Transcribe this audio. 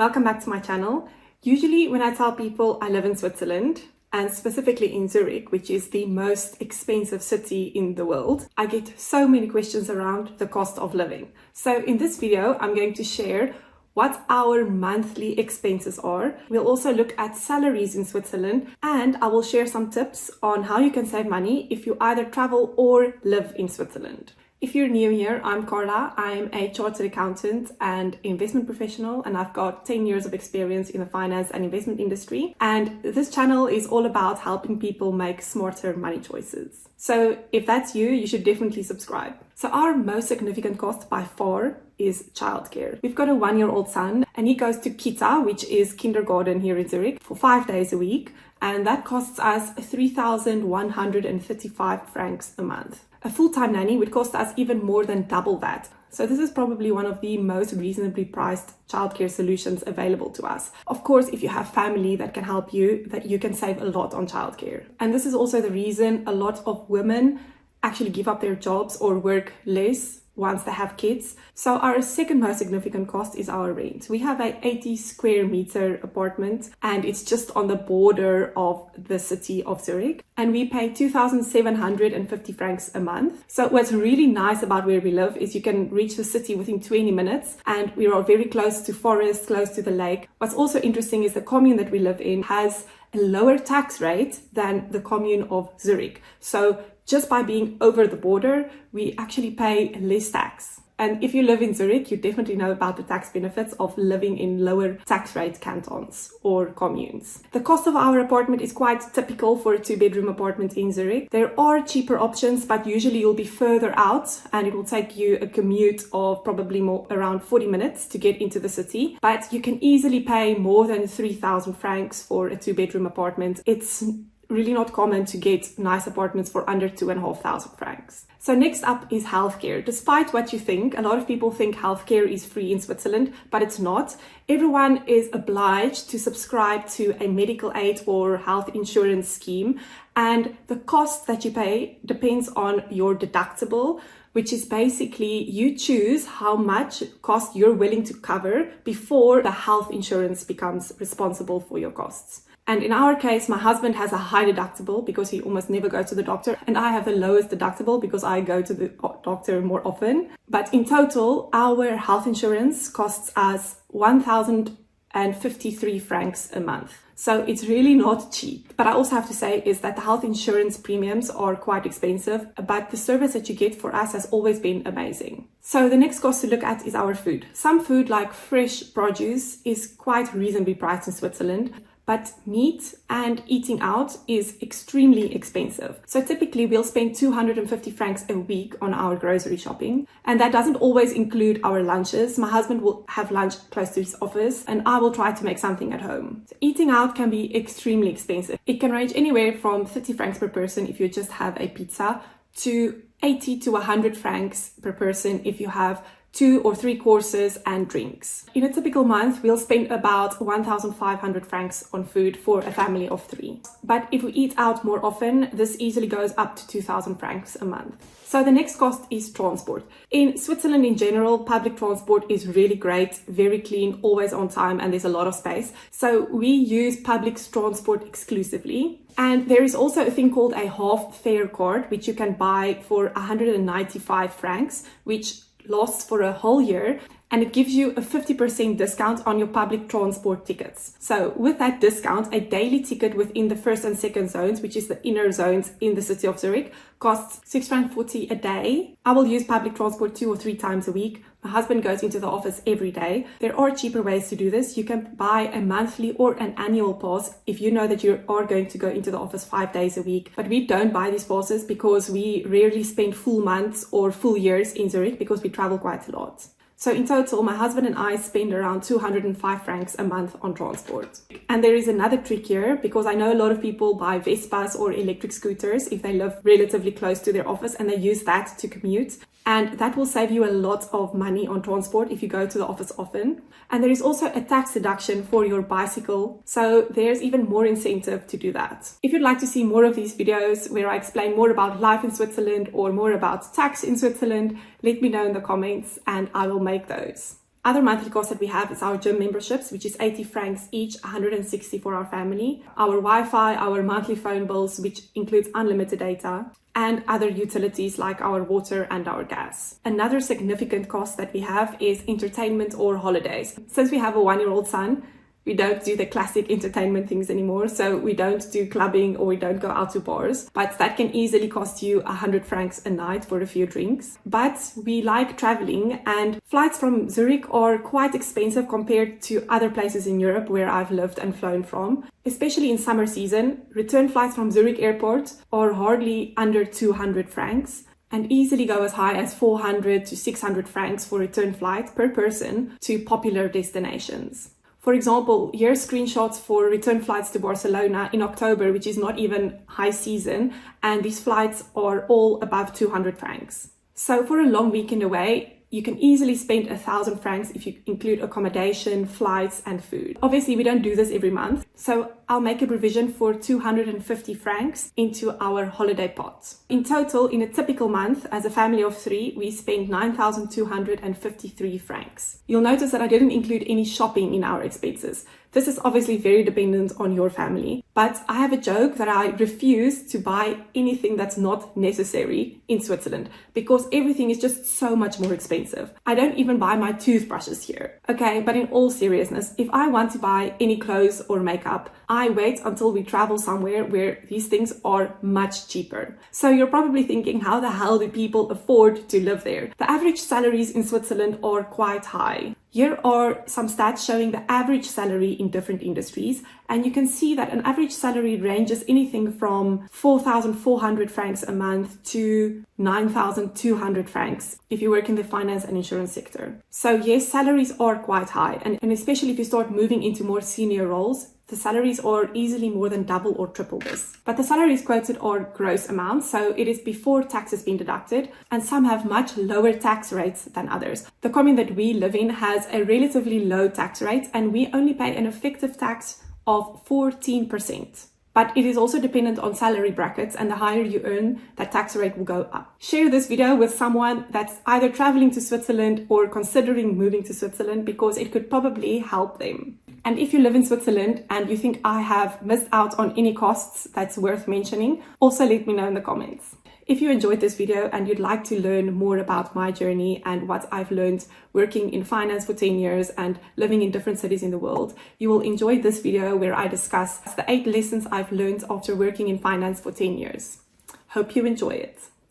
Welcome back to my channel. Usually when I tell people I live in Switzerland, and specifically in Zurich, which is the most expensive city in the world, I get so many questions around the cost of living. So in this video, I'm going to share what our monthly expenses are. We'll also look at salaries in Switzerland, and I will share some tips on how you can save money if you either travel or live in Switzerland. If you're new here, I'm Carla. I'm a chartered accountant and investment professional, and I've got 10 years of experience in the finance and investment industry. And this channel is all about helping people make smarter money choices. So if that's you, you should definitely subscribe. So our most significant cost by far is childcare. We've got a 1-year-old son, and he goes to Kita, which is kindergarten here in Zurich, for 5 days a week. And that costs us 3,135 francs a month. A full-time nanny would cost us even more than double that. So this is probably one of the most reasonably priced childcare solutions available to us. Of course, if you have family that can help you, that you can save a lot on childcare. And this is also the reason a lot of women actually give up their jobs or work less once they have kids. So our second most significant cost is our rent. We have a 80 square meter apartment, and it's just on the border of the city of Zurich, and we pay 2,750 francs a month. So what's really nice about where we live is you can reach the city within 20 minutes, and we are very close to forests, close to the lake. What's also interesting is the commune that we live in has a lower tax rate than the commune of Zurich. So just by being over the border, we actually pay less tax. And if you live in Zurich, you definitely know about the tax benefits of living in lower tax rate cantons or communes. The cost of our apartment is quite typical for a 2-bedroom apartment in Zurich. There are cheaper options, but usually you'll be further out, and it will take you a commute of probably around 40 minutes to get into the city. But you can easily pay more than 3,000 francs for a 2-bedroom apartment. It's really not common to get nice apartments for under 2,500 francs. So next up is healthcare. Despite what you think, a lot of people think healthcare is free in Switzerland, but it's not. Everyone is obliged to subscribe to a medical aid or health insurance scheme, and the cost that you pay depends on your deductible, which is basically you choose how much cost you're willing to cover before the health insurance becomes responsible for your costs. And in our case, my husband has a high deductible because he almost never goes to the doctor, and I have the lowest deductible because I go to the doctor more often. But in total, our health insurance costs us 1,053 francs a month. So it's really not cheap. But I also have to say is that the health insurance premiums are quite expensive, but the service that you get for us has always been amazing. So the next cost to look at is our food. Some food like fresh produce is quite reasonably priced in Switzerland, but meat and eating out is extremely expensive. So typically we'll spend 250 francs a week on our grocery shopping, and that doesn't always include our lunches. My husband will have lunch close to his office, and I will try to make something at home. So eating out can be extremely expensive. It can range anywhere from 30 francs per person if you just have a pizza to 80 to 100 francs per person if you have 2 or 3 courses and drinks. In a typical month, we'll spend about 1,500 francs on food for a family of 3. But if we eat out more often, this easily goes up to 2,000 francs a month. So the next cost is transport. In Switzerland in general, public transport is really great, very clean, always on time, and there's a lot of space. So we use public transport exclusively. And there is also a thing called a half fare card, which you can buy for 195 francs, which lasts for a whole year, and it gives you a 50% discount on your public transport tickets. So with that discount, a daily ticket within the first and second zones, which is the inner zones in the city of Zurich, costs 6.40 francs a day. I will use public transport 2 or 3 times a week. My husband goes into the office every day. There are cheaper ways to do this. You can buy a monthly or an annual pass if you know that you are going to go into the office 5 days a week. But we don't buy these passes because we rarely spend full months or full years in Zurich because we travel quite a lot. So in total, my husband and I spend around 205 francs a month on transport. And there is another trick here, because I know a lot of people buy Vespas or electric scooters if they live relatively close to their office, and they use that to commute. And that will save you a lot of money on transport if you go to the office often. And there is also a tax deduction for your bicycle, so there's even more incentive to do that. If you'd like to see more of these videos where I explain more about life in Switzerland or more about tax in Switzerland, let me know in the comments and I will make those. Other monthly costs that we have is our gym memberships, which is 80 francs each, 160 for our family. Our Wi-Fi, our monthly phone bills, which includes unlimited data, and other utilities like our water and our gas. Another significant cost that we have is entertainment or holidays. Since we have a 1-year-old son, we don't do the classic entertainment things anymore. So we don't do clubbing or we don't go out to bars, but that can easily cost you 100 francs a night for a few drinks. But we like traveling, and flights from Zurich are quite expensive compared to other places in Europe where I've lived and flown from. Especially in summer season, return flights from Zurich airport are hardly under 200 francs. And easily go as high as 400 to 600 francs for return flight per person to popular destinations. For example, here's screenshots for return flights to Barcelona in October, which is not even high season, and these flights are all above 200 francs. So for a long weekend away, you can easily spend 1,000 francs if you include accommodation, flights, and food. Obviously, we don't do this every month, so I'll make a provision for 250 francs into our holiday pot. In total, in a typical month, as a family of 3, we spend 9,253 francs. You'll notice that I didn't include any shopping in our expenses. This is obviously very dependent on your family, but I have a joke that I refuse to buy anything that's not necessary in Switzerland because everything is just so much more expensive. I don't even buy my toothbrushes here. Okay, but in all seriousness, if I want to buy any clothes or makeup, I wait until we travel somewhere where these things are much cheaper. So you're probably thinking, how the hell do people afford to live there? The average salaries in Switzerland are quite high. Here are some stats showing the average salary in different industries, and you can see that an average salary ranges anything from 4,400 francs a month to 9,200 francs if you work in the finance and insurance sector. So yes, salaries are quite high, and especially if you start moving into more senior roles, the salaries are easily more than double or triple this. But the salaries quoted are gross amounts, so it is before taxes being deducted, and some have much lower tax rates than others. The commune that we live in has a relatively low tax rate, and we only pay an effective tax of 14%. But it is also dependent on salary brackets, and the higher you earn, that tax rate will go up. Share this video with someone that's either traveling to Switzerland or considering moving to Switzerland because it could probably help them. And if you live in Switzerland and you think I have missed out on any costs that's worth mentioning, also let me know in the comments. If you enjoyed this video and you'd like to learn more about my journey and what I've learned working in finance for 10 years and living in different cities in the world, you will enjoy this video where I discuss the 8 lessons I've learned after working in finance for 10 years. Hope you enjoy it.